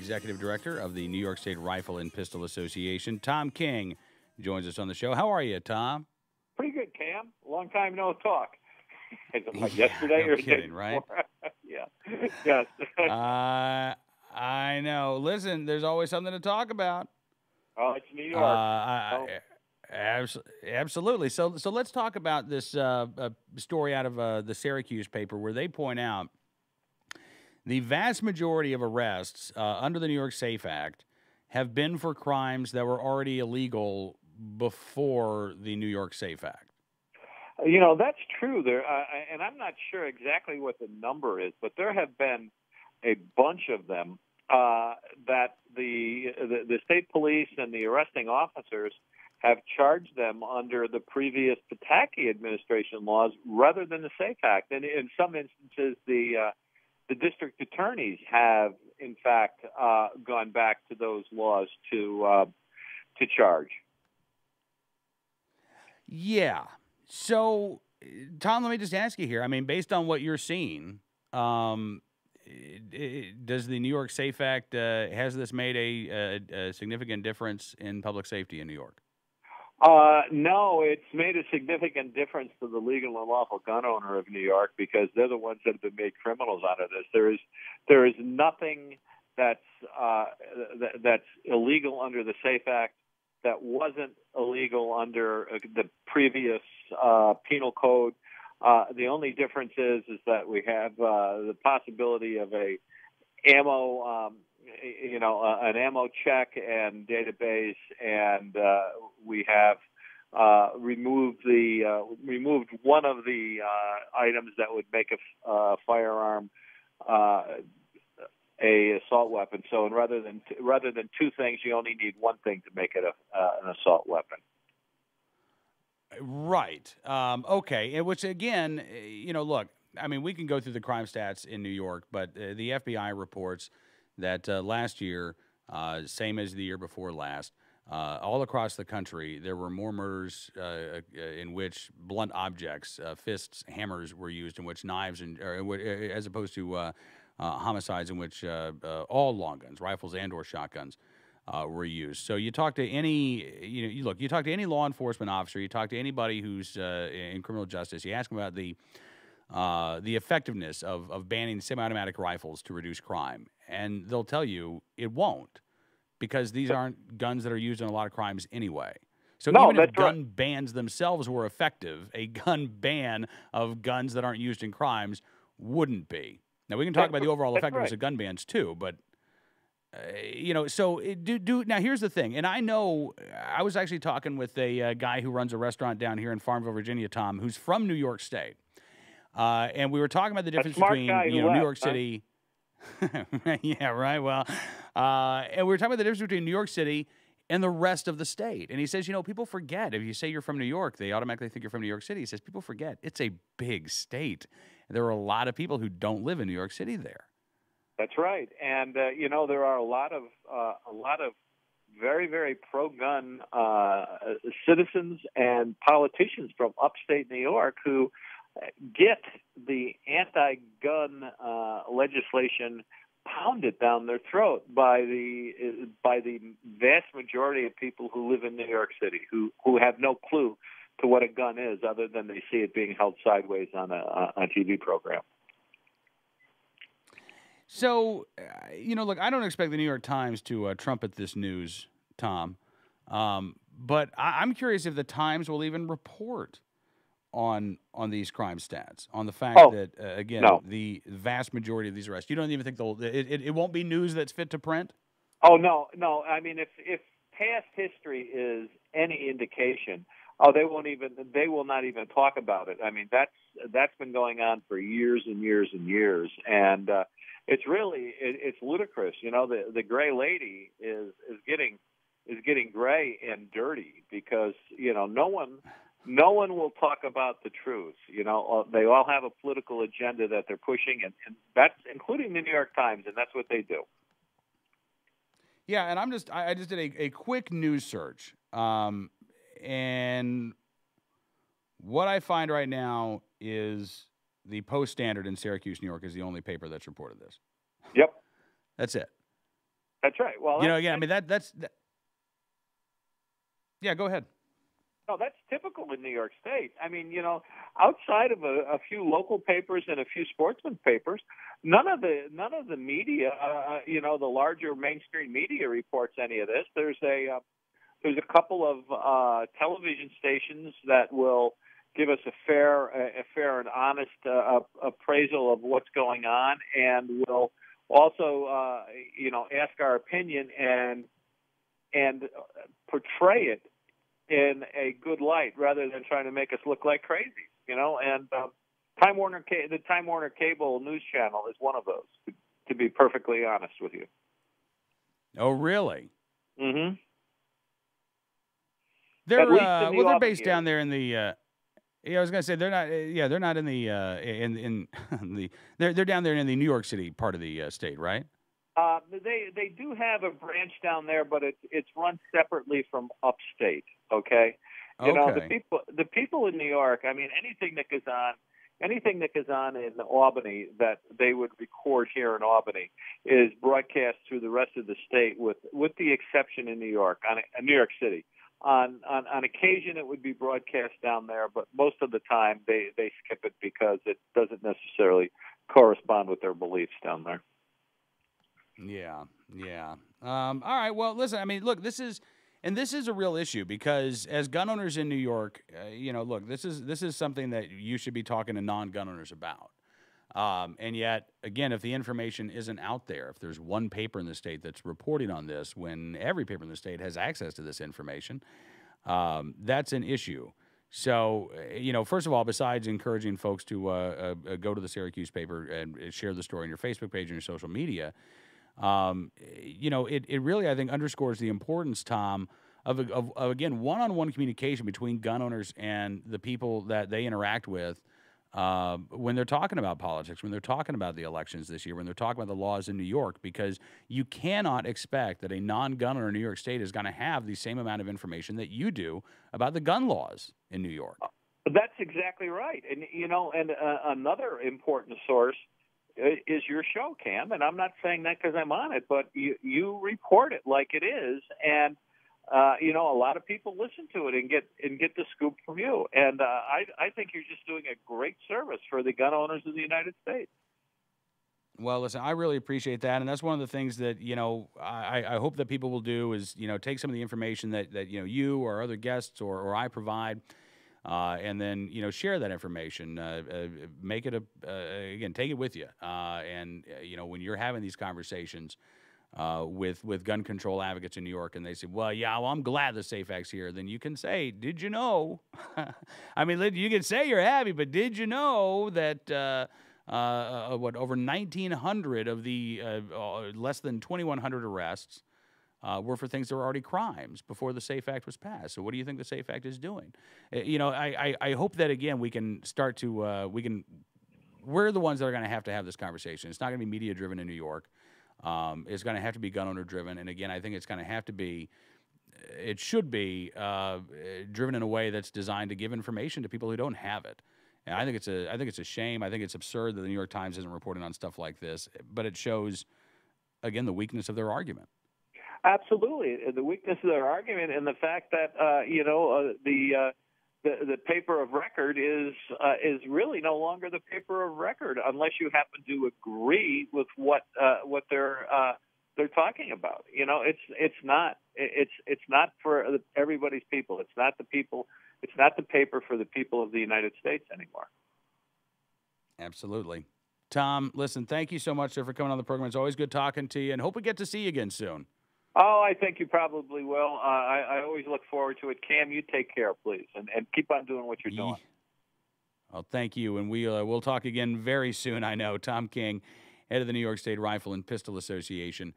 Executive Director of the New York State Rifle and Pistol Association. Tom King joins us on the show. How are you, Tom? Pretty good, Cam. Long time no talk. Like yesterday no or kidding, right? Yeah. Yes. I know. Listen, there's always something to talk about. Oh, it's New York. Absolutely. So let's talk about this story out of the Syracuse paper where they point out the vast majority of arrests under the New York SAFE Act have been for crimes that were already illegal before the New York SAFE Act. You know, that's true. There, and I'm not sure exactly what the number is, but there have been a bunch of them that the state police and the arresting officers have charged them under the previous Pataki administration laws rather than the SAFE Act. And in some instances, the district attorneys have, in fact, gone back to those laws to charge. Yeah. So, Tom, let me just ask you here. I mean, based on what you're seeing, does the New York SAFE Act, has this made a significant difference in public safety in New York? No, it's made a significant difference to the legal and lawful gun owner of New York because they're the ones that have been made criminals out of this. There is nothing that's illegal under the SAFE Act that wasn't illegal under the previous penal code. The only difference is that we have the possibility of an ammo check and database, and we have removed one of the items that would make a firearm a assault weapon. So, rather than two things, you only need one thing to make it an assault weapon. Right. Okay. And which again, look, I mean, we can go through the crime stats in New York, but the FBI reports that last year, same as the year before last, all across the country, there were more murders in which blunt objects, fists, hammers were used, in which knives, as opposed to homicides in which all long guns, rifles and or shotguns, were used. So you talk to any, you talk to any law enforcement officer, you talk to anybody who's in criminal justice, you ask them about the effectiveness of banning semi-automatic rifles to reduce crime, and they'll tell you it won't, because these aren't guns that are used in a lot of crimes anyway. So even if gun bans themselves were effective, a gun ban of guns that aren't used in crimes wouldn't be. Now, we can talk about the overall effectiveness of gun bans too, but so now here's the thing, and I know I was actually talking with a guy who runs a restaurant down here in Farmville, Virginia, Tom, who's from New York State, and we were talking about the difference between New York City. Yeah, right. Well, and we were talking about the difference between New York City and the rest of the state, and he says, people forget if you say you're from New York, they automatically think you're from New York City. He says people forget it's a big state. There are a lot of people who don't live in New York City there. That's right, and there are a lot of very, very pro-gun citizens and politicians from upstate New York who get the anti-gun legislation pounded down their throat by the vast majority of people who live in New York City, who have no clue to what a gun is, other than they see it being held sideways on a TV program. So, look, I don't expect the New York Times to trumpet this news, Tom, but I'm curious if the Times will even report on these crime stats, on the fact that, again, the vast majority of these arrests, you don't even think it won't be news that's fit to print? Oh, no. I mean, if past history is any indication, they will not even talk about it. I mean, that's been going on for years and years and years, and it's ludicrous. The gray lady is getting gray and dirty because no one will talk about the truth. They all have a political agenda that they're pushing, and that's including the New York Times, and that's what they do. Yeah, and I just did a quick news search. And what I find right now is the Post-Standard in Syracuse, New York, is the only paper that's reported this. Yep. That's it. That's right. Well, I mean, yeah, go ahead. no, that's typical in New York State. I mean, outside of a few local papers and a few sportsman papers, none of the media, the larger mainstream media reports any of this. There's a couple of television stations that will give us a fair and honest appraisal of what's going on, and will also, ask our opinion and portray it in a good light rather than trying to make us look like crazy, And the Time Warner Cable News Channel is one of those. To be perfectly honest with you. Oh, really? Mm-hmm. They're based down there in the. I was gonna say they're not. They're not in the in the. They're down there in the New York City part of the state, right? They do have a branch down there, but it's run separately from upstate. Okay, the people in New York. I mean, anything that goes on in Albany that they would record here in Albany is broadcast through the rest of the state, with the exception in New York, New York City. On occasion, it would be broadcast down there, but most of the time they skip it because it doesn't necessarily correspond with their beliefs down there. Yeah. All right. Well, listen. I mean, look. This is a real issue because as gun owners in New York, look. This is something that you should be talking to non-gun owners about. And yet, again, if the information isn't out there, if there's one paper in the state that's reporting on this, when every paper in the state has access to this information, that's an issue. So, first of all, besides encouraging folks to go to the Syracuse paper and share the story on your Facebook page and your social media, it really, I think, underscores the importance, Tom, of again, one-on-one communication between gun owners and the people that they interact with when they're talking about politics, when they're talking about the elections this year, when they're talking about the laws in New York, because you cannot expect that a non-gun owner in New York State is going to have the same amount of information that you do about the gun laws in New York. That's exactly right. And, another important source is your show, Cam. And I'm not saying that because I'm on it, but you report it like it is. And, a lot of people listen to it and get the scoop from you. And I think you're just doing a great service for the gun owners of the United States. Well, listen, I really appreciate that, and that's one of the things that I hope that people will do is take some of the information that you or other guests or I provide, and then share that information, make it again, take it with you, and when you're having these conversations with gun control advocates in New York, and they say, well, I'm glad the SAFE Act's here, then you can say, did you know? I mean, you can say you're happy, but did you know that over 1,900 of the less than 2,100 arrests were for things that were already crimes before the SAFE Act was passed? So what do you think the SAFE Act is doing? I hope that, again, we can start to, we're the ones that are going to have this conversation. It's not going to be media-driven in New York. It's going to have to be gun owner driven, and again, I think it's going to have to be. It should be driven in a way that's designed to give information to people who don't have it. And I think it's a shame. I think it's absurd that the New York Times isn't reporting on stuff like this. But it shows, again, the weakness of their argument. Absolutely, the weakness of their argument, and the fact that the paper of record is really no longer the paper of record unless you happen to agree with what they're talking about. It's not for everybody's people. It's not the people. It's not the paper for the people of the United States anymore. Absolutely. Tom, listen, thank you so much, sir, for coming on the program. It's always good talking to you, and hope we get to see you again soon. Oh, I think you probably will. I always look forward to it. Cam, you take care, please, and keep on doing what you're doing. Well, thank you, and we'll talk again very soon, I know. Tom King, head of the New York State Rifle and Pistol Association.